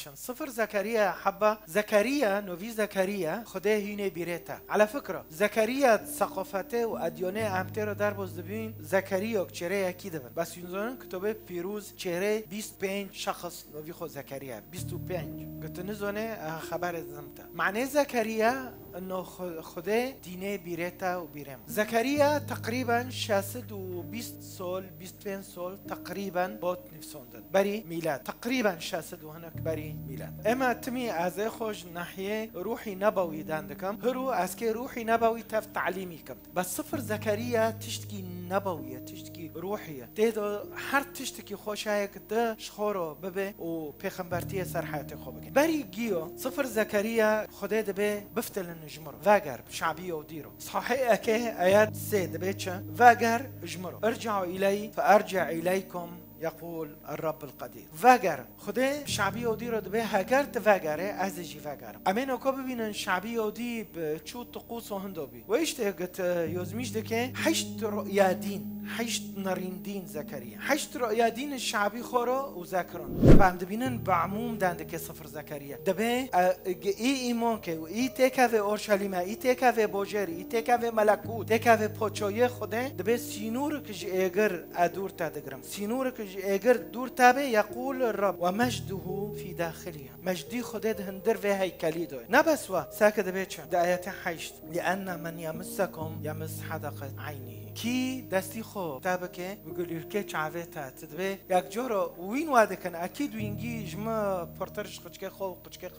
بچن صفر زكريا حبة زكريا نوفي زكريا خده هيني بيريتا على فكرة زكريا ثقافته وأديانه امتر در بازدبين زكريا چهره اكيد بن بس ينزون كتابه پیروز چهره 25 شخص نوفي خو زكريا 25 قلت نزونه خبر زمتا معنى زكريا انه خده دينه بيريتا وبيرم زكريا تقريبا 620 سال 25 سال تقريبا بوت نفسوندن بري ميلاد تقريبا 600 وهناك بري ميلاد اما تمي از خوش ناحيه روحي نبوي داندكم هرو اسكي روحي نبوي تف تعليمي كم بس صفر زكريا تشتكي نبويه تشتكي روحيه تيدو هر تشتكي خوش هيك ده شخورو ببه و پیغمبرتي سر حياتي خو بگن بري جيو صفر زكريا خده دبه بفتل النجمر فاجر شعبيه وديرو صحيح اكي ايات سيد بيتشا فاجر اجمرو ارجعوا الي فارجع اليكم يقول الرب القدير فاجر خده شعبيه وديرو دبه هاجر تفاجره ازجي فاجر امين اكو ببينن شعبيه ودي بتشو طقوس وهندوبي وايش تقت يوزميش دكه حشت رؤيا دين حشت نارين دين زكريا حشت رؤيا دين الشعبي خورو وذاكرون فهم دبينن بعموم داندك صفر زكريا دبه اي ايمانك و اي تكاوه اورشليم اي تكاوه بوجر اي تكاوه ملكوت تكاوه پوچويه خوده دبه سينور كج اگر ادور تادگرم سينور كج اگر دور تابه يقول الرب ومجده في داخلها مجدي خوده هندر في هيكلي دو نبسوا ساكه دبه چه ده ايات حشت لان من يمسكم يمس حدقه عينه کی دستی خو تابکه بقول لك چاوتا تدبه یک جورو وين وادكن اكيد وينجي جما پورترش قچکه خو قچکه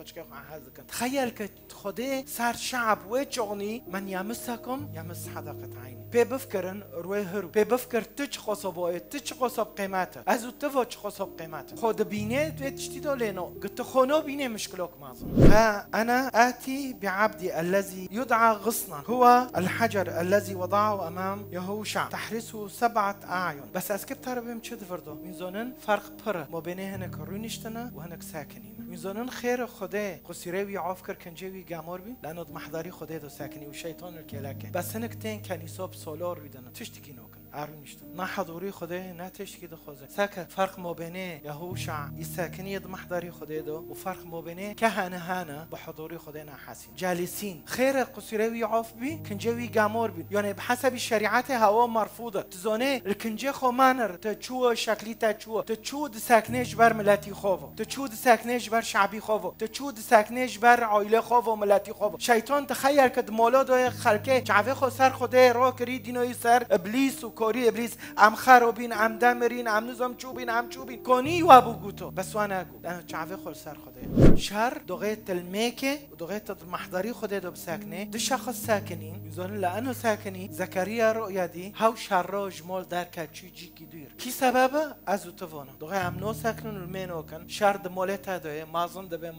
حزكن تخيل که خوده سر شعب وچوني من يمسكم يمس حدقه عيني بفكرن روي هرو بفكر تچ خصبوي تچ خصب قيمته ازو تفو چ خصب قيمته خود بينه تشتي دولينو قلت خونو بينه مشكلوك مازن انا اتي بعبدي الذي يدعى غصنا هو الحجر الذي وضعه امام يهوشع تحرسه 7 اعين بس اسكت تربم چه دفردو میزونن فرق پره ما بین هنک رونشتنه و هنک ساکنین میزونن خیر خدا قصيره وی عافكر کنجوی گامور بی لانه محضری خدا دو ساکنی و شیطان الکلکه بس هنک تین کنیسه بسولار بیدن تشتکی نوکن عرونشتن ما حضوري خدا نه تشتکی دو خوزه ساکه فرق ما بین یهوشع ساکنی محضری خدا دو و فرق ما بین كهنه بحضوري خدا نه حسين جالسين خیر قصيره وی عاف بی کنجوی گامور بی یعنی بحسب الشریعت هوا مرفوضه تزونه الكنجه خو مانر تشو شكلي تشو ساكنيش بر ملتي خوفو تشو ساكنيش بر شعبي خوفو تشو ساكنيش بر عائله خوفو ملتي خوفو شيطان تخيل كد مولا دو خلقه جعفه خو سر خدا را كري دينوي سر ابليس وكوري ابليس ام خرابين ام دمرين ام نظام چوبين ام چوبين كوني وابو گوتو بس وانا اگو لانه جعفه خو سر خدا شر دوغيت الميكه ودوغيت المحضري خدا دو بساكنه دو شخص ساكنين يزون لانه ساكني زكريا رؤيا دي هاو شر جمال در کچی جی کی دیر کی سبب از اوتوانا دوغه هم نو سکنن المنو کن شرد مولتا دوه مازن دبه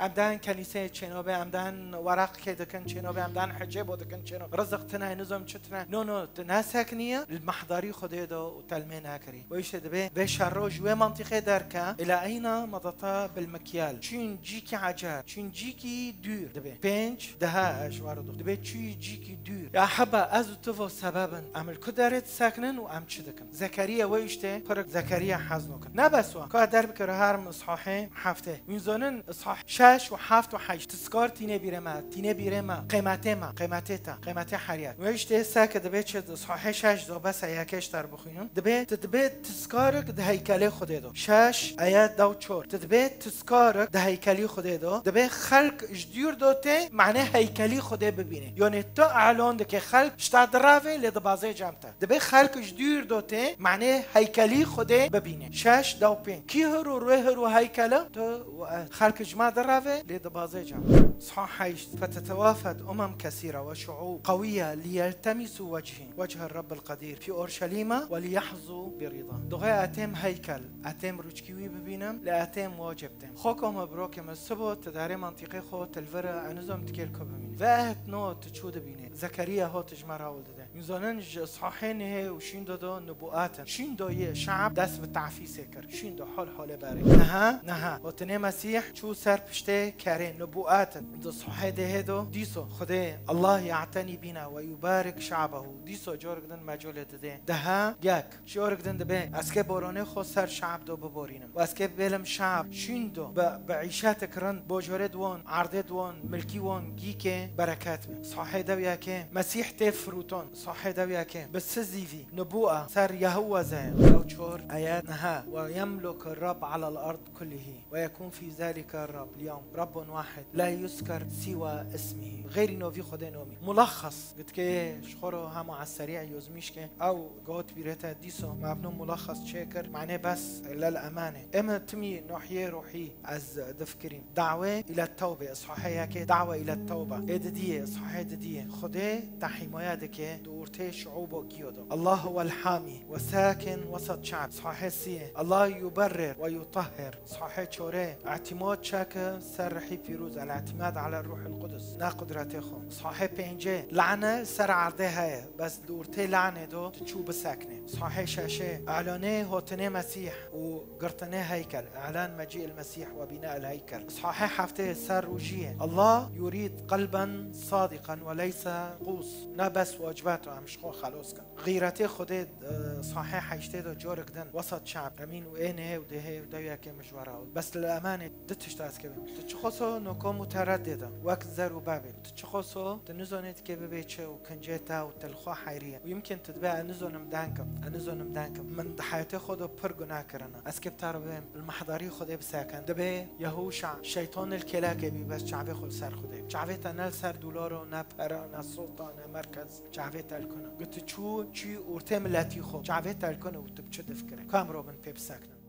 امدان کنیسه چنوبه امدان ورق که دکن چنوبه امدان حجاب دکن چنوبه رزق تنه نظام چتنه نو تناسکنیه المحضری خدا دو و تلمه نکری ویش دبه به شر جوه منطقه درکه الى اینا مضتا بالمکیال چین جی کی عجب چین جی کی دیر دبه پنج ده اشوار دو دبه چی جی کی دیر یا حبا از اوتوا سببن عمل كدرت ساكنن وام چدكم زكريا ويشته فرق زكريا حزنوكن نبسوا كا در بكره هر مصحاحه هفته ميزونن اصحاح 6 و 7 و 8 تذكار تينه بيرما قيمته حريات ويشته ساك دبيت اصحاح 6 دو بس ياكش در بخوينن دبيت تذكارك ده هيكله خدا دو 6 ايات دو 4 دبيت تذكارك ده هيكلي خدا دو دبي خلق جدير دوته معناه هيكلي خدا ببينه يعني تو اعلان ده که خلق اشتدراوه لدبازه جمته دبه خلقش دور دوته معنی هیکلی خوده ببینه 6 دو 5 کی هرو روی هیکله تو خلقش ما دراوه لدبازه جمته صحاح 8 فتتوافد كثيرة وشعوب قوية ليلتمسوا وجه الرب القدير في أورشليم وليحظوا برضا دغه اتم هیکل اتم روچکیوی ببینم لاتم واجبتم خوکم مبروکم السبت تداري منطقه خو تلفر انزم تکل کو ببین و نو تشود بینه زكريا هو تجمر ولده يزاننج اصحاحين هي وشين دو نبوءات شين دو يه شعب دست بالتعفيس كر شين دو حال بارك نها وتنه مسيح شو سر پشته كره نبوءات دو صحيح ده هدو ديسو خده الله يعتني بنا ويبارك شعبه ديسو جورگدن مجال ده یک جورگدن ده اسکه بارانه خو سر شعب دو ببارینم و اسکه بلم شعب شین دو بعیشت کرن بوجوره دوان عرضه دوان ملکی وان گی که برکت به صحیح دویا که مسیح تفروتون صحیح دویا که بس زیوی نبوءه سر يهوذا لو چور آيات نها ويملك الرب على الأرض كله ويكون في ذلك الرب اليوم رب واحد لا يذكر سوى اسمه غير نوفي خدا نومي ملخص قلت كه شخورو هم على السريع يوزميش كه أو قوت بيرتا ديسو مبنو ملخص شاكر معناه بس للأمانة إما تمي ناحية روحي از دفكرين دعوة إلى التوبة إصحاحية كه دعوة إلى التوبة إددية إصحاحية إددية خدا تحيمايا دكه دورته شعوبه كيودو الله هو الحامي وساكن وسط شعب صحيح سيه الله يبرر ويطهر صحيح شوره اعتماد شاك سرحي فيروز الاعتماد على الروح القدس نا قدرتكم صحيح بينجي لعنه سر عرضه هي بس دورته لعنه دو تشوب ساكنه صحيح شاشه اعلانه هوتنه مسيح وقرتنه هيكل اعلان مجيء المسيح وبناء الهيكل صحيح حفته سر وجيه الله يريد قلبا صادقا وليس قوس نا بس واجباته مش خو خلاص كان غيرته خده صحيح حيشته دو جورگدن وسط شعب امين وينه وده ودويا كمجوره بس للامانه دتش تاس كبم تشخصو نكو متردده وقت زرو بابل تشخصو تنزونت كبه بيچه وكنجتا وتلخو حيريه ويمكن تتبع نزونم دانكم من حياته خده پر گناه کرنا اسكب تربم المحضري خده بساكن دبه يهوشع شيطان الكلاكي بس شعبه خل سر خده شعبه تنال سر دولار نه پرا نه سلطان نه مرکز شعبه تلکنه قلت چو چی اورته ملتی خو شعبه تلکنه و تبچه دفکره کام رو من پی بساکنه